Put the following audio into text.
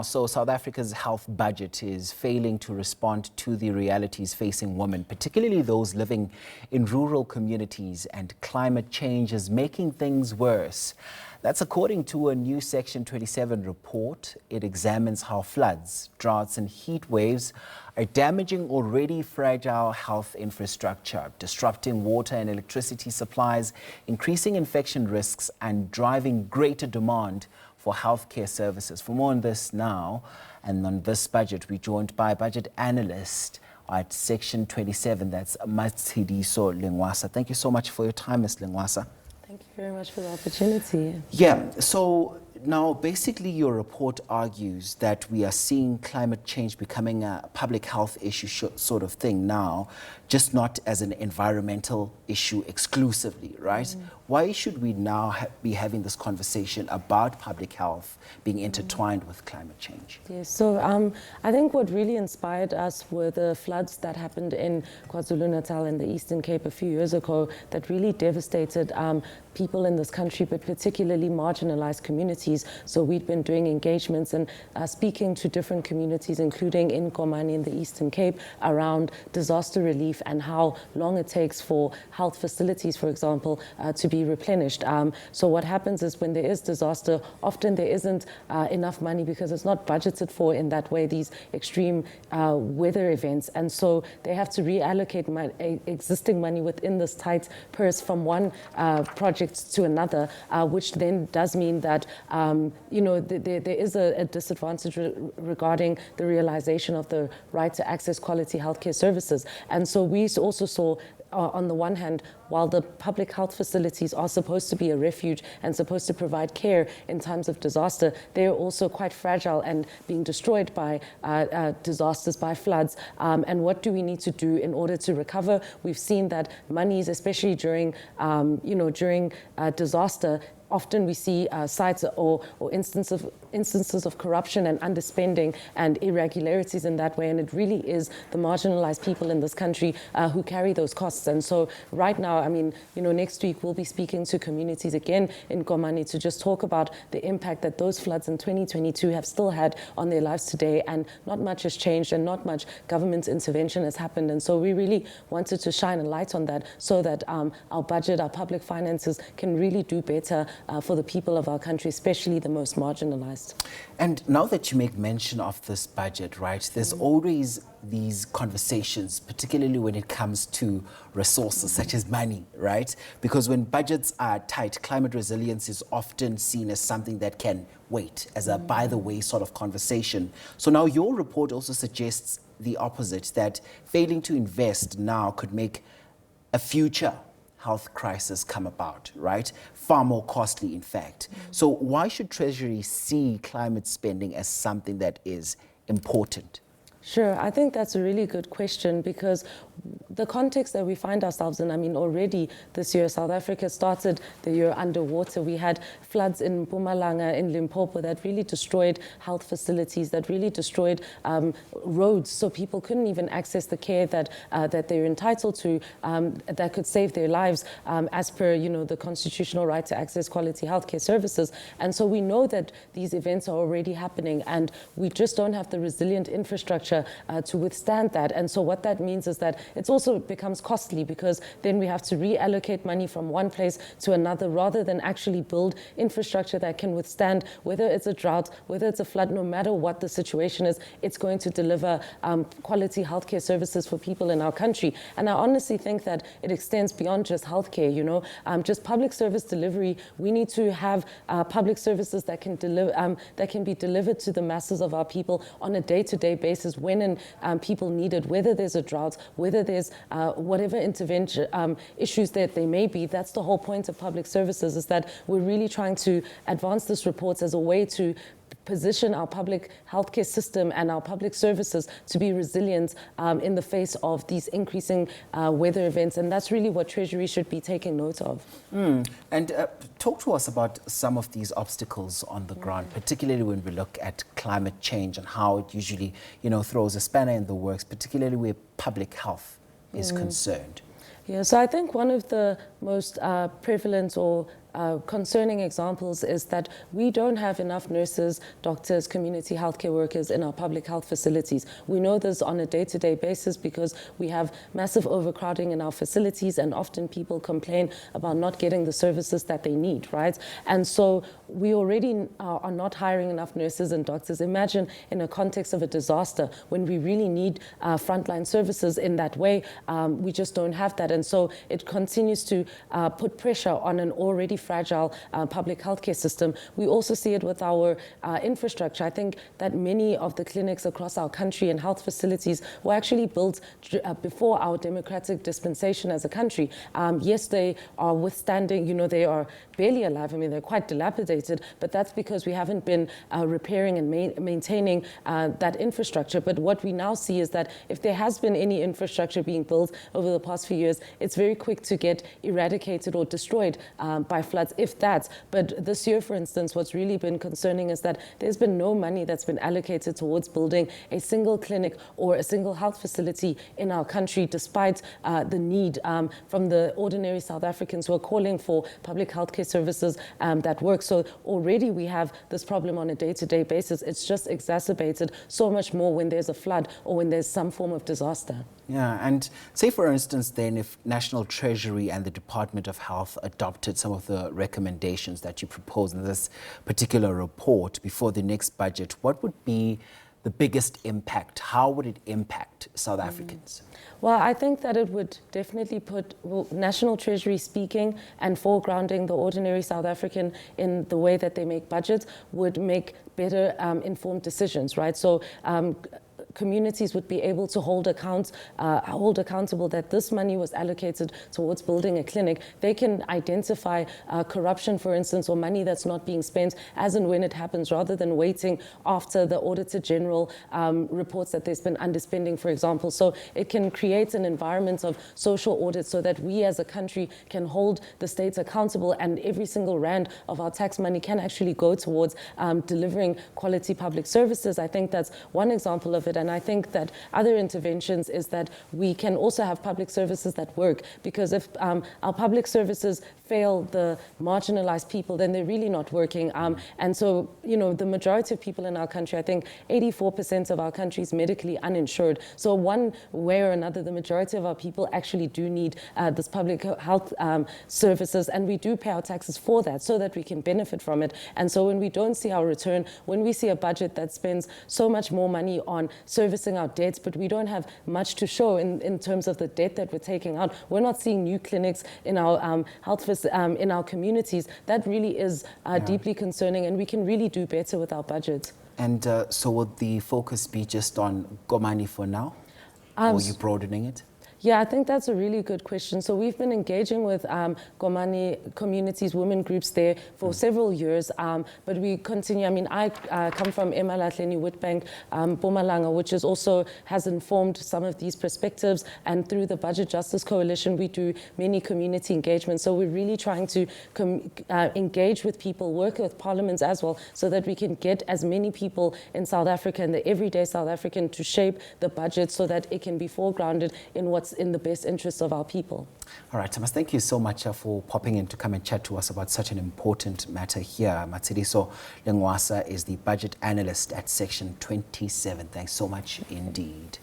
So South Africa's health budget is failing to respond to the realities facing women, particularly those living in rural communities, and climate change is making things worse. That's according to a new Section 27 report. It examines how floods, droughts and heat waves are damaging already fragile health infrastructure, disrupting water and electricity supplies, increasing infection risks and driving greater demand for healthcare services. For more on this now and on this budget, we're joined by Budget Analyst at Section 27, that's Matshidiso Lencoasa. Thank you so much for your time, Ms. Lencoasa. Thank you very much for the opportunity. Yeah, so now basically your report argues that we are seeing climate change becoming a public health issue sort of thing now, just not as an environmental issue exclusively, right? Why should we now be having this conversation about public health being intertwined with climate change? Yes, so I think what really inspired us were the floods that happened in KwaZulu-Natal and the Eastern Cape a few years ago that really devastated people in this country, but particularly marginalized communities. So we've been doing engagements and speaking to different communities, including in Komani in the Eastern Cape, around disaster relief and how long it takes for health facilities, for example, to be replenished. So what happens is when there is disaster, often there isn't enough money because it's not budgeted for in that way, these extreme weather events. And so they have to reallocate existing money within this tight purse from one project to another, which then does mean that there is a disadvantage regarding the realization of the right to access quality healthcare services. And so we also saw, on the one hand, while the public health facilities are supposed to be a refuge and supposed to provide care in times of disaster, they are also quite fragile and being destroyed by disasters, by floods. And what do we need to do in order to recover? We've seen that monies, especially during disaster, often we see sites or instances of corruption and underspending and irregularities in that way, and it really is the marginalized people in this country who carry those costs. And so right now, I mean, next week we'll be speaking to communities again in Komani to just talk about the impact that those floods in 2022 have still had on their lives today, and not much has changed and not much government intervention has happened. And so we really wanted to shine a light on that so that our budget, our public finances can really do better for the people of our country, especially the most marginalized. And now that you make mention of this budget, right, there's always these conversations, particularly when it comes to resources such as money, right? Because when budgets are tight, climate resilience is often seen as something that can wait, as a by the way sort of conversation. So now your report also suggests the opposite, that failing to invest now could make a future health crisis come about, right? Far more costly, in fact. So why should Treasury see climate spending as something that is important? Sure, I think that's a really good question, because the context that we find ourselves in, I mean, already this year, South Africa started the year underwater. We had floods in Mpumalanga, in Limpopo, that really destroyed health facilities, that really destroyed roads, so people couldn't even access the care that they're entitled to, that could save their lives as per, the constitutional right to access quality healthcare services. And so we know that these events are already happening, and we just don't have the resilient infrastructure to withstand that. And so what that means is that it also becomes costly, because then we have to reallocate money from one place to another rather than actually build infrastructure that can withstand, whether it's a drought, whether it's a flood, no matter what the situation is, it's going to deliver quality healthcare services for people in our country. And I honestly think that it extends beyond just healthcare, just public service delivery. We need to have public services that can deliver, that can be delivered to the masses of our people on a day-to-day basis when people need it, whether there's a drought, whether there's whatever intervention issues that they may be. That's the whole point of public services, is that we're really trying to advance this report as a way to position our public healthcare system and our public services to be resilient in the face of these increasing weather events. And that's really what Treasury should be taking note of. And talk to us about some of these obstacles on the ground, particularly when we look at climate change and how it usually, throws a spanner in the works, particularly where public health is concerned. Yeah, so I think one of the most prevalent or concerning examples is that we don't have enough nurses, doctors, community healthcare workers in our public health facilities. We know this on a day-to-day basis because we have massive overcrowding in our facilities, and often people complain about not getting the services that they need, right? And so we already are not hiring enough nurses and doctors. Imagine in a context of a disaster when we really need frontline services in that way, we just don't have that. And so it continues to put pressure on an already fragile public healthcare system. We also see it with our infrastructure. I think that many of the clinics across our country and health facilities were actually built before our democratic dispensation as a country. Yes, they are withstanding, they are barely alive. I mean, they're quite dilapidated, but that's because we haven't been repairing and maintaining that infrastructure. But what we now see is that if there has been any infrastructure being built over the past few years, it's very quick to get eradicated or destroyed by floods, if that. But this year, for instance, what's really been concerning is that there's been no money that's been allocated towards building a single clinic or a single health facility in our country, despite the need from the ordinary South Africans who are calling for public healthcare services that work. So already we have this problem on a day-to-day basis. It's just exacerbated so much more when there's a flood or when there's some form of disaster. Yeah, and say, for instance, then if National Treasury and the Department of Health adopted some of the recommendations that you propose in this particular report before the next budget, what would be the biggest impact? How would it impact South Africans? Well, I think that it would definitely put National Treasury speaking and foregrounding the ordinary South African in the way that they make budgets would make better informed decisions, right? So communities would be able to hold accountable that this money was allocated towards building a clinic. They can identify corruption, for instance, or money that's not being spent as and when it happens, rather than waiting after the Auditor General reports that there's been underspending, for example. So it can create an environment of social audit so that we as a country can hold the states accountable, and every single rand of our tax money can actually go towards delivering quality public services. I think that's one example of it. And I think that other interventions is that we can also have public services that work, because if our public services fail the marginalized people, then they're really not working. And so, the majority of people in our country, I think 84% of our country is medically uninsured. So one way or another, the majority of our people actually do need this public health services, and we do pay our taxes for that so that we can benefit from it. And so when we don't see our return, when we see a budget that spends so much more money on servicing our debts, but we don't have much to show in terms of the debt that we're taking out, we're not seeing new clinics in our in our communities. That really is deeply concerning, and we can really do better with our budget. And so would the focus be just on Komani for now? Or are you broadening it? Yeah, I think that's a really good question. So we've been engaging with Komani communities, women groups there for several years, but we continue. I mean, I come from Emalahleni Witbank, Mpumalanga, which has informed some of these perspectives, and through the Budget Justice Coalition, we do many community engagements. So we're really trying to engage with people, work with parliaments as well, so that we can get as many people in South Africa and the everyday South African to shape the budget so that it can be foregrounded in what's in the best interests of our people. All right, Thomas, thank you so much for popping in to come and chat to us about such an important matter here. Matshidiso Lencoasa is the budget analyst at Section 27. Thanks so much indeed.